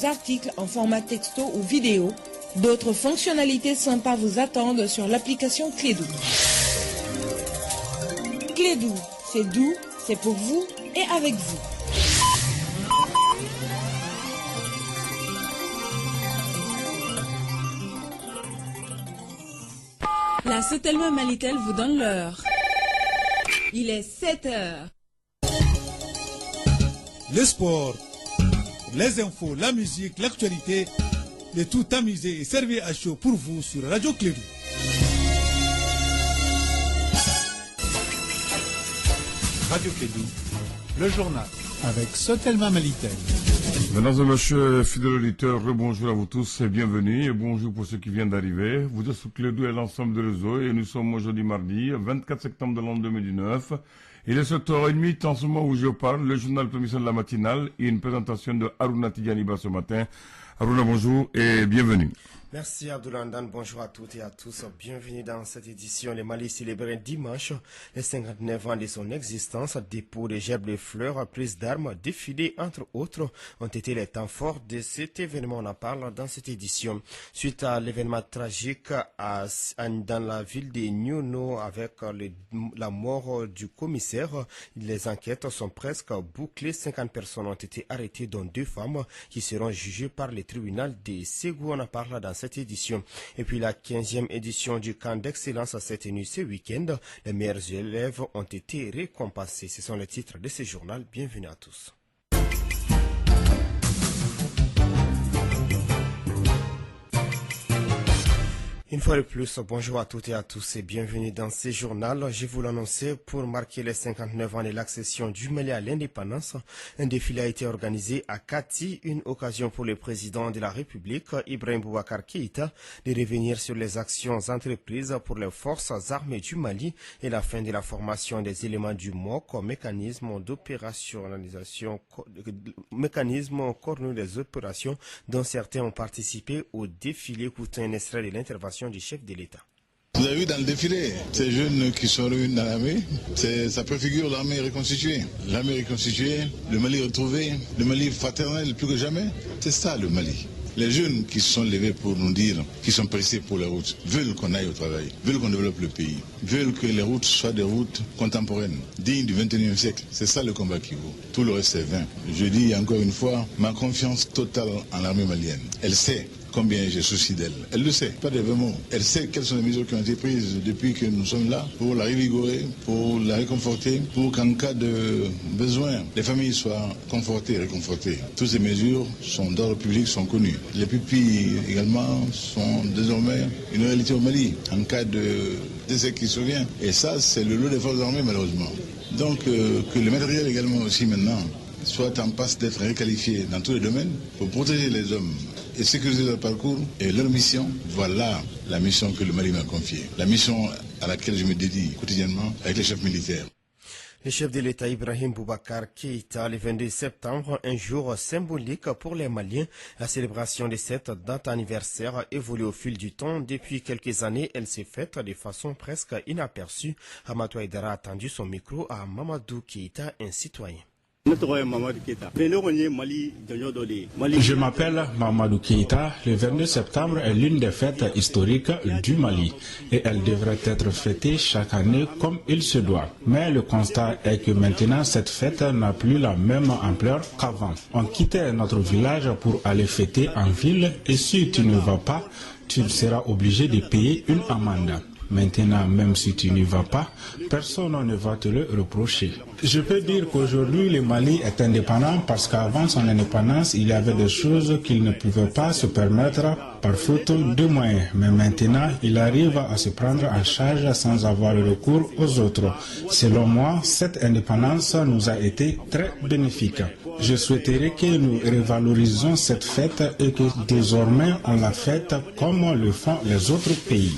Articles en format texto ou vidéo. D'autres fonctionnalités sympas vous attendent sur l'application Clédou. Clédou, c'est doux, c'est pour vous et avec vous. La Sotelma Malitel vous donne l'heure. Il est 7 heures. Le sport, les infos, la musique, l'actualité, le tout amusé et servi à chaud pour vous sur Radio Clédou. Radio Clédou, le journal avec Sotelma Malitel. Mesdames et messieurs, fidèles auditeurs, rebonjour à vous tous et bienvenue et bonjour pour ceux qui viennent d'arriver. Vous êtes sur Clédou et l'ensemble des réseaux et nous sommes aujourd'hui mardi 24 septembre de l'an 2019. Il est 7h30 en ce moment où je parle, le journal permission de la matinale et une présentation de Haruna Tidjaniba ce matin. Haruna, bonjour et bienvenue. Merci Abdoulandan, bonjour à toutes et à tous. Bienvenue dans cette édition. Le Mali célébrait dimanche les 59 ans de son existence. Dépôt de gerbes de fleurs, prise d'armes, défilés entre autres ont été les temps forts de cet événement. On en parle dans cette édition. Suite à l'événement tragique dans la ville de Niouno avec la mort du commissaire, les enquêtes sont presque bouclées. 50 personnes ont été arrêtées, dont 2 femmes qui seront jugées par le tribunal de Ségou. On en parle dans cette édition. Et puis la 15e édition du camp d'excellence s'est tenue ce week-end. Les meilleurs élèves ont été récompensés. Ce sont les titres de ce journal. Bienvenue à tous. Une fois de plus, bonjour à toutes et à tous et bienvenue dans ce journal. Je vous l'annonçais, pour marquer les 59 ans de l'accession du Mali à l'indépendance, un défilé a été organisé à Kati, une occasion pour le président de la République, Ibrahim Boubacar Keïta, de revenir sur les actions entreprises pour les forces armées du Mali et la fin de la formation des éléments du MOC, mécanisme d'opérationnalisation, mécanisme coordonné des opérations dont certains ont participé au défilé. Écoutez un extrait de l'intervention du chef de l'État. Vous avez vu dans le défilé, ces jeunes qui sont réunis dans l'armée, ça préfigure l'armée reconstituée. L'armée reconstituée, le Mali retrouvé, le Mali fraternel plus que jamais. C'est ça le Mali. Les jeunes qui se sont levés pour nous dire, qui sont pressés pour les routes, veulent qu'on aille au travail, veulent qu'on développe le pays, veulent que les routes soient des routes contemporaines, dignes du XXIe siècle. C'est ça le combat qui vaut. Tout le reste est vain. Je dis encore une fois, ma confiance totale en l'armée malienne. Elle sait combien j'ai souci d'elle. Elle le sait, pas des vrais mots. Elle sait quelles sont les mesures qui ont été prises depuis que nous sommes là pour la revigorer, pour la réconforter, pour qu'en cas de besoin, les familles soient confortées et réconfortées. Toutes ces mesures sont d'ordre public, sont connues. Les pupilles également sont désormais une réalité au Mali en cas de décès qui survient. Et ça, c'est le lot des forces armées malheureusement. Donc que le matériel également aussi maintenant soit en passe d'être requalifié dans tous les domaines pour protéger les hommes et sécuriser leur parcours et leur mission. Voilà la mission que le Mali m'a confiée, la mission à laquelle je me dédie quotidiennement avec les chefs militaires. Le chef de l'État Ibrahim Boubacar Keïta, le 22 septembre, un jour symbolique pour les Maliens. La célébration de cette date anniversaire évolue au fil du temps. Depuis quelques années, elle s'est faite de façon presque inaperçue. Hamatou Aïdara a tendu son micro à Mamadou Keïta, un citoyen. Je m'appelle Mamadou Keïta. Le 22 septembre est l'une des fêtes historiques du Mali et elle devrait être fêtée chaque année comme il se doit. Mais le constat est que maintenant cette fête n'a plus la même ampleur qu'avant. On quittait notre village pour aller fêter en ville et si tu ne vas pas, tu seras obligé de payer une amende. Maintenant, même si tu n'y vas pas, personne ne va te le reprocher. Je peux dire qu'aujourd'hui, le Mali est indépendant parce qu'avant son indépendance, il y avait des choses qu'il ne pouvait pas se permettre par faute de moyens. Mais maintenant, il arrive à se prendre en charge sans avoir le recours aux autres. Selon moi, cette indépendance nous a été très bénéfique. Je souhaiterais que nous revalorisions cette fête et que désormais on la fête comme le font les autres pays.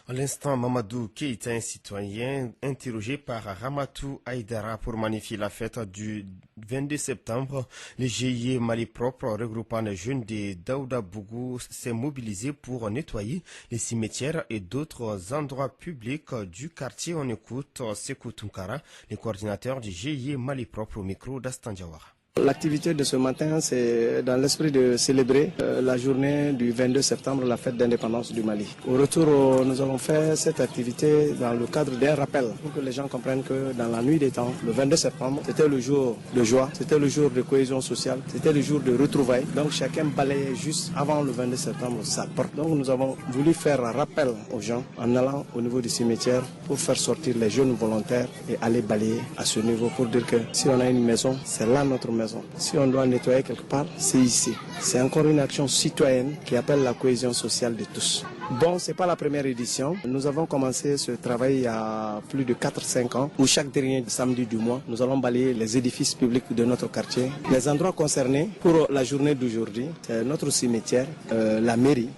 À l'instant, Mamadou Keïta, un citoyen interrogé par Ramatou Aïdara pour magnifier la fête du 22 septembre. Le GIE Mali Propre, regroupant les jeunes de Daouda Bougou, s'est mobilisé pour nettoyer les cimetières et d'autres endroits publics du quartier. On écoute Sekou Tunkara, le coordinateur du GIE Mali Propre, au micro d'Astan Diawara. L'activité de ce matin, c'est dans l'esprit de célébrer la journée du 22 septembre, la fête d'indépendance du Mali. Au retour, nous avons fait cette activité dans le cadre d'un rappel pour que les gens comprennent que dans la nuit des temps, le 22 septembre, c'était le jour de joie, c'était le jour de cohésion sociale, c'était le jour de retrouvailles. Donc chacun balayait juste avant le 22 septembre sa porte. Donc nous avons voulu faire un rappel aux gens en allant au niveau du cimetière pour faire sortir les jeunes volontaires et aller balayer à ce niveau pour dire que si on a une maison, c'est là notre maison. Si on doit nettoyer quelque part, c'est ici. C'est encore une action citoyenne qui appelle la cohésion sociale de tous. Bon, c'est pas la première édition. Nous avons commencé ce travail il y a plus de 4-5 ans, où chaque dernier samedi du mois, nous allons balayer les édifices publics de notre quartier. Les endroits concernés pour la journée d'aujourd'hui, c'est notre cimetière, la mairie,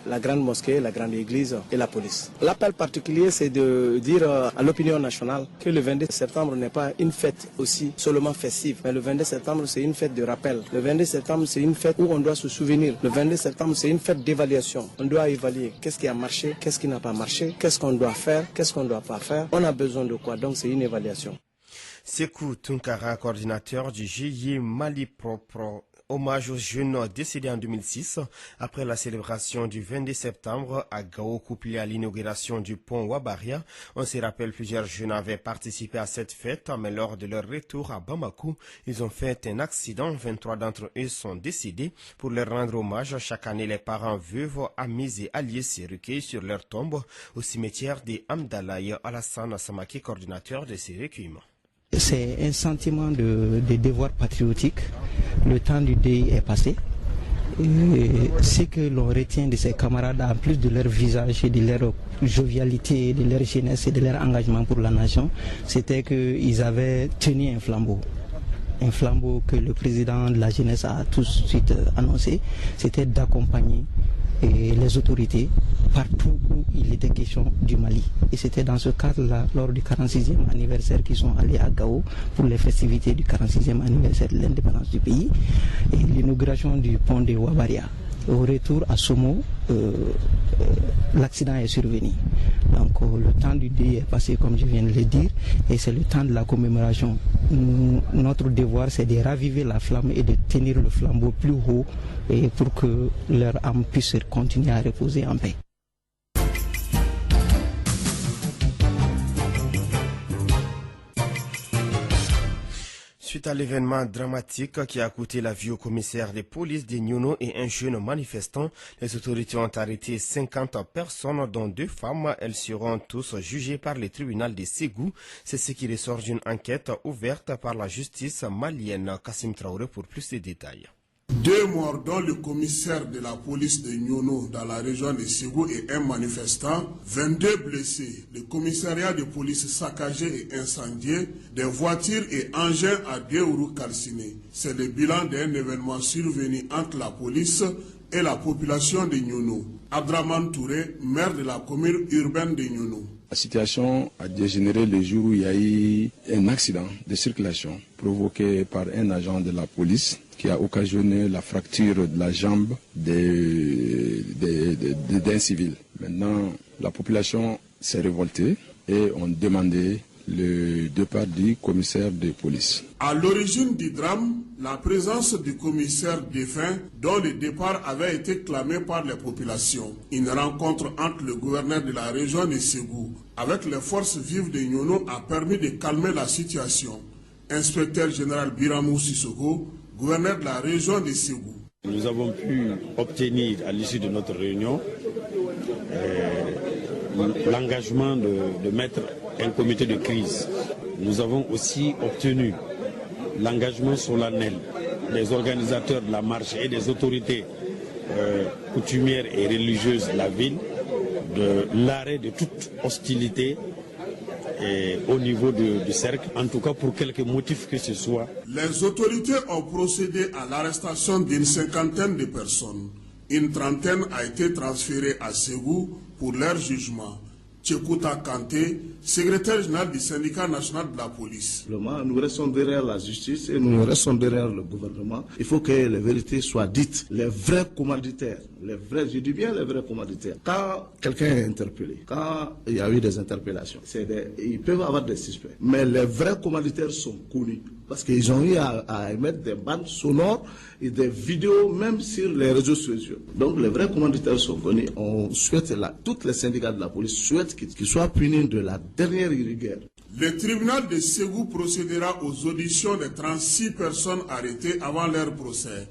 la grande mosquée, la grande église et la police. L'appel particulier, c'est de dire à l'opinion nationale que le 22 septembre n'est pas une fête aussi seulement festive, mais le 22 septembre, c'est une fête de rappel. Le 22 septembre, c'est une fête où on doit se souvenir. Le 22 septembre, c'est une fête d'évaluation. On doit évaluer qu'est-ce qui a marché, qu'est-ce qui n'a pas marché, qu'est-ce qu'on doit faire, qu'est-ce qu'on ne doit pas faire. On a besoin de quoi? Donc, c'est une évaluation. Sekou Tunkara, coordinateur du GIE Mali Propre. Hommage aux jeunes décédés en 2006 après la célébration du 22 septembre à Gao, couplé à l'inauguration du pont Wabaria. On se rappelle, plusieurs jeunes avaient participé à cette fête, mais lors de leur retour à Bamako, ils ont fait un accident. 23 d'entre eux sont décédés. Pour leur rendre hommage, chaque année, les parents, veuves, amis et alliés se recueillent sur leur tombe au cimetière des Amdalaï. Alassane Samaki, coordinateur de ces recueillements. C'est un sentiment de devoir patriotique. Le temps du deuil est passé. Ce que l'on retient de ces camarades, en plus de leur visage et de leur jovialité, de leur jeunesse et de leur engagement pour la nation, c'était qu'ils avaient tenu un flambeau. Un flambeau que le président de la jeunesse a tout de suite annoncé, c'était d'accompagner les autorités partout où il était question du Mali. Et c'était dans ce cadre-là, lors du 46e anniversaire, qu'ils sont allés à Gao pour les festivités du 46e anniversaire de l'indépendance du pays et l'inauguration du pont de Wabaria. Au retour à Somo, l'accident est survenu. Donc le temps du deuil est passé, comme je viens de le dire, et c'est le temps de la commémoration. Notre devoir, c'est de raviver la flamme et de tenir le flambeau plus haut et pour que leur âme puisse continuer à reposer en paix. Suite à l'événement dramatique qui a coûté la vie au commissaire de police de Nyono et un jeune manifestant, les autorités ont arrêté 50 personnes, dont 2 femmes. Elles seront tous jugées par le tribunal de Ségou. C'est ce qui ressort d'une enquête ouverte par la justice malienne. Kassim Traoré pour plus de détails. 2 morts, dont le commissaire de la police de Nyono dans la région de Ségou et un manifestant, 22 blessés, le commissariat de police saccagé et incendié, des voitures et engins à 2 roues calcinés. C'est le bilan d'un événement survenu entre la police et la population de Nyono. Abdraman Touré, maire de la commune urbaine de Nyono. La situation a dégénéré le jour où il y a eu un accident de circulation provoqué par un agent de la police qui a occasionné la fracture de la jambe d'un civil. Maintenant, la population s'est révoltée et ont demandé le départ du commissaire de police. À l'origine du drame, la présence du commissaire défunt dont le départ avait été clamé par les populations. Une rencontre entre le gouverneur de la région de Ségou avec les forces vives de Nyono a permis de calmer la situation. Inspecteur général Biramou Sissoko, gouverneur de la région de Ségou. Nous avons pu obtenir à l'issue de notre réunion l'engagement de mettre un comité de crise. Nous avons aussi obtenu l'engagement solennel des organisateurs de la marche et des autorités coutumières et religieuses de la ville de l'arrêt de toute hostilité au niveau du cercle, en tout cas pour quelque motif que ce soit. Les autorités ont procédé à l'arrestation d'une 50aine de personnes. Une trentaine a été transférée à Ségou pour leur jugement. Tchekouta Kanté, secrétaire général du syndicat national de la police. Nous restons derrière la justice et nous restons derrière le gouvernement. Il faut que les vérités soient dites. Les vrais commanditaires, je dis bien les vrais commanditaires. Quand quelqu'un est interpellé, quand il y a eu des interpellations, ils peuvent avoir des suspects. Mais les vrais commanditaires sont connus parce qu'ils ont eu à émettre des bandes sonores et des vidéos même sur les réseaux sociaux. Donc les vrais commanditaires sont connus. On souhaite, tous les syndicats de la police souhaitent qu'ils soient punis de la dernière rigueur. Le tribunal de Ségou procédera aux auditions des 36 personnes arrêtées avant leur procès.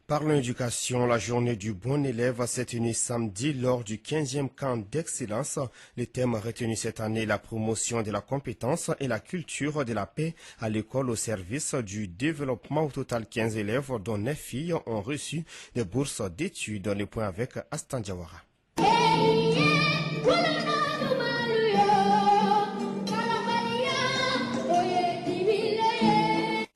Parlons éducation, la journée du bon élève s'est tenue samedi lors du 15e camp d'excellence. Le thème retenu cette année, la promotion de la compétence et la culture de la paix à l'école au service du développement. Au total, 15 élèves, dont 9 filles, ont reçu des bourses d'études. Les points avec Astan Diawara.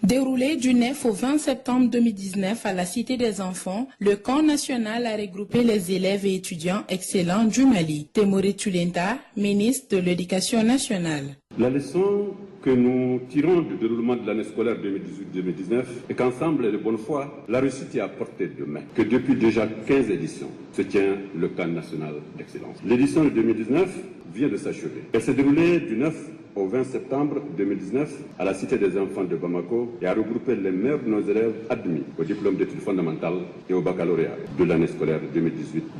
Déroulé du 9 au 20 septembre 2019 à la Cité des Enfants, le camp national a regroupé les élèves et étudiants excellents du Mali. Temore Tulenta, ministre de l'Éducation nationale. La leçon que nous tirons du déroulement de l'année scolaire 2018-2019 est qu'ensemble et de bonne foi, la réussite est à portée de main. Que depuis déjà 15 éditions se tient le camp national d'excellence. L'édition de 2019 vient de s'achever. Elle s'est déroulée du 9 au 20 septembre 2019 à la Cité des Enfants de Bamako et a regroupé les meilleurs de nos élèves admis au diplôme d'études fondamentales et au baccalauréat de l'année scolaire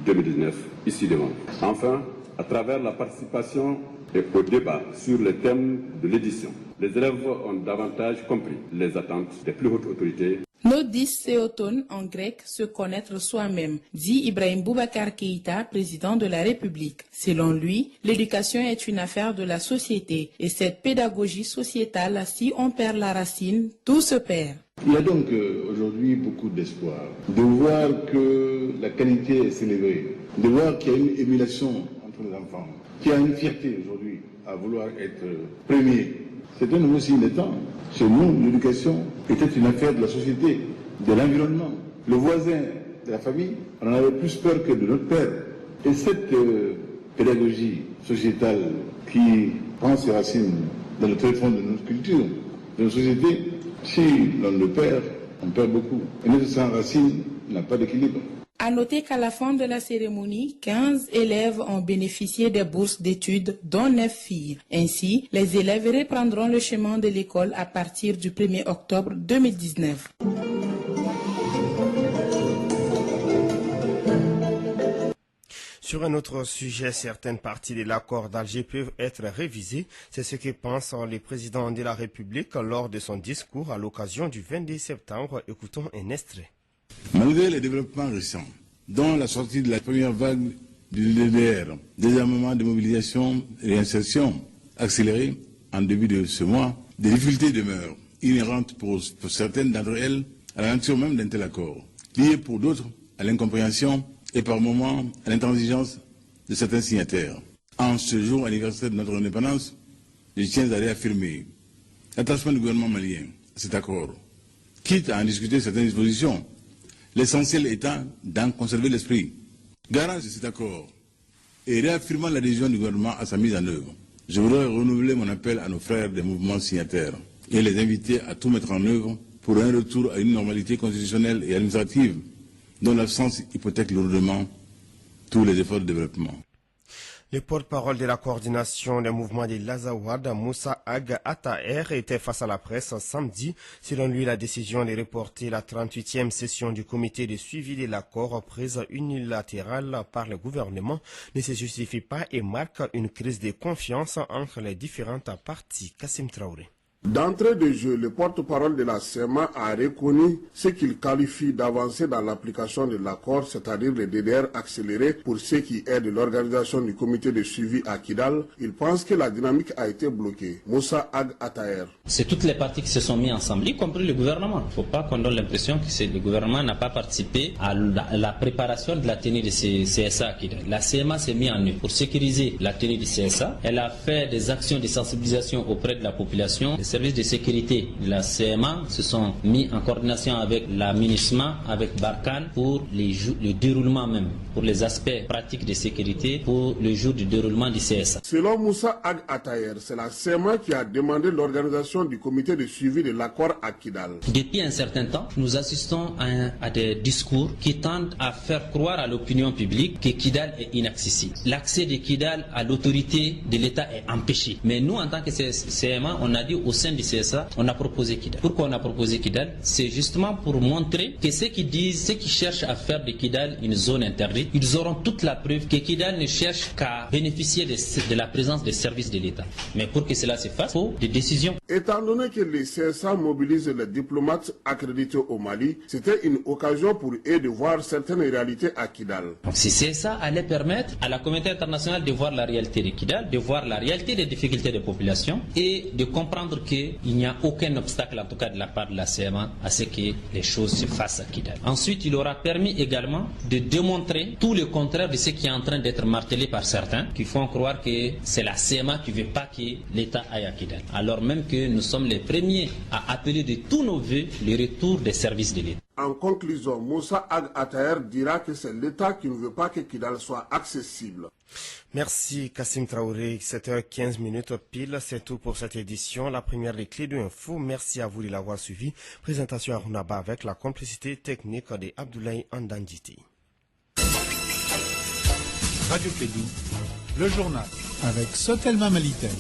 2018-2019 ici devant. Enfin, à travers la participation et au débat sur les thèmes de l'édition, les élèves ont davantage compris les attentes des plus hautes autorités. Nodis Seoton en grec, se connaître soi-même, dit Ibrahim Boubacar Keïta, président de la République. Selon lui, l'éducation est une affaire de la société et cette pédagogie sociétale, si on perd la racine, tout se perd. Il y a donc aujourd'hui beaucoup d'espoir de voir que la qualité est célébrée, de voir qu'il y a une émulation entre les enfants, qu'il y a une fierté aujourd'hui à vouloir être premier. C'est un nouveau signe des temps. Chez nous, l'éducation était une affaire de la société, de l'environnement. Le voisin de la famille, on en avait plus peur que de notre père. Et cette pédagogie sociétale qui prend ses racines dans le tréfonds de notre culture, de notre société, si l'on le perd, on perd beaucoup. Et notre sans racine n'a pas d'équilibre. À noter qu'à la fin de la cérémonie, 15 élèves ont bénéficié des bourses d'études, dont 9 filles. Ainsi, les élèves reprendront le chemin de l'école à partir du 1er octobre 2019. Sur un autre sujet, certaines parties de l'accord d'Alger peuvent être révisées. C'est ce que pense le président de la République lors de son discours à l'occasion du 22 septembre. Écoutons un extrait. Malgré les développements récents, dont la sortie de la première vague du DDR, désarmement, démobilisation et réinsertion accélérée en début de ce mois, des difficultés demeurent, inhérentes pour certaines d'entre elles à la nature même d'un tel accord, liées pour d'autres à l'incompréhension et par moments à l'intransigeance de certains signataires. En ce jour anniversaire de notre indépendance, je tiens à réaffirmer l'attachement du gouvernement malien à cet accord, quitte à en discuter certaines dispositions, l'essentiel étant d'en conserver l'esprit. Garant de cet accord et réaffirmant l'adhésion du gouvernement à sa mise en œuvre, je voudrais renouveler mon appel à nos frères des mouvements signataires et les inviter à tout mettre en œuvre pour un retour à une normalité constitutionnelle et administrative dont l'absence hypothèque lourdement tous les efforts de développement. Le porte-parole de la coordination des mouvements de l'Azawad, Moussa Ag Ataher, était face à la presse samedi. Selon lui, la décision de reporter la 38e session du comité de suivi de l'accord prise unilatéralement par le gouvernement ne se justifie pas et marque une crise de confiance entre les différentes parties. Kassim Traoré. D'entrée de jeu, le porte-parole de la CEMA a reconnu ce qu'il qualifie d'avancée dans l'application de l'accord, c'est-à-dire le DDR accéléré pour ce qui est de l'organisation du comité de suivi à Kidal. Il pense que la dynamique a été bloquée. Moussa Ag Ataher. C'est toutes les parties qui se sont mises ensemble, y compris le gouvernement. Il ne faut pas qu'on donne l'impression que le gouvernement n'a pas participé à la préparation de la tenue de ces CSA à Kidal. La CEMA s'est mise en œuvre pour sécuriser la tenue du CSA. Elle a fait des actions de sensibilisation auprès de la population. services de sécurité de la CMA se sont mis en coordination avec la MINUSMA, avec Barkhane pour le déroulement même, pour les aspects pratiques de sécurité, pour le jour du déroulement du CSA. Selon Moussa Ag Atayer, c'est la CMA qui a demandé l'organisation du comité de suivi de l'accord à Kidal. Depuis un certain temps, nous assistons à des discours qui tendent à faire croire à l'opinion publique que Kidal est inaccessible. L'accès de Kidal à l'autorité de l'État est empêché. Mais nous, en tant que CMA, on a dit au sein du CSA, on a proposé Kidal. Pourquoi on a proposé Kidal? C'est justement pour montrer que ceux qui cherchent à faire de Kidal une zone interdite, ils auront toute la preuve que Kidal ne cherche qu'à bénéficier de la présence des services de l'État. Mais pour que cela se fasse, il faut des décisions. Étant donné que les CSA mobilisent les diplomates accrédités au Mali, c'était une occasion pour eux de voir certaines réalités à Kidal. Donc si CSA allait permettre à la communauté internationale de voir la réalité de Kidal, de voir la réalité des difficultés des populations et de comprendre qu'il n'y a aucun obstacle, en tout cas de la part de la CMA, à ce que les choses se fassent à Kidal. Ensuite, il aura permis également de démontrer tout le contraire de ce qui est en train d'être martelé par certains, qui font croire que c'est la CMA qui ne veut pas que l'État aille à Kidal. Alors même que nous sommes les premiers à appeler de tous nos voeux le retour des services de l'État. En conclusion, Moussa Ag Atayer dira que c'est l'État qui ne veut pas que Kidal soit accessible. Merci Kassim Traoré, 7h15 pile, c'est tout pour cette édition. La première des clés de l'info, merci à vous de l'avoir suivi. Présentation à Runaba avec la complicité technique de Abdoulaye Andandjiti. Radio Kédou, le journal avec Sotelma Malitel.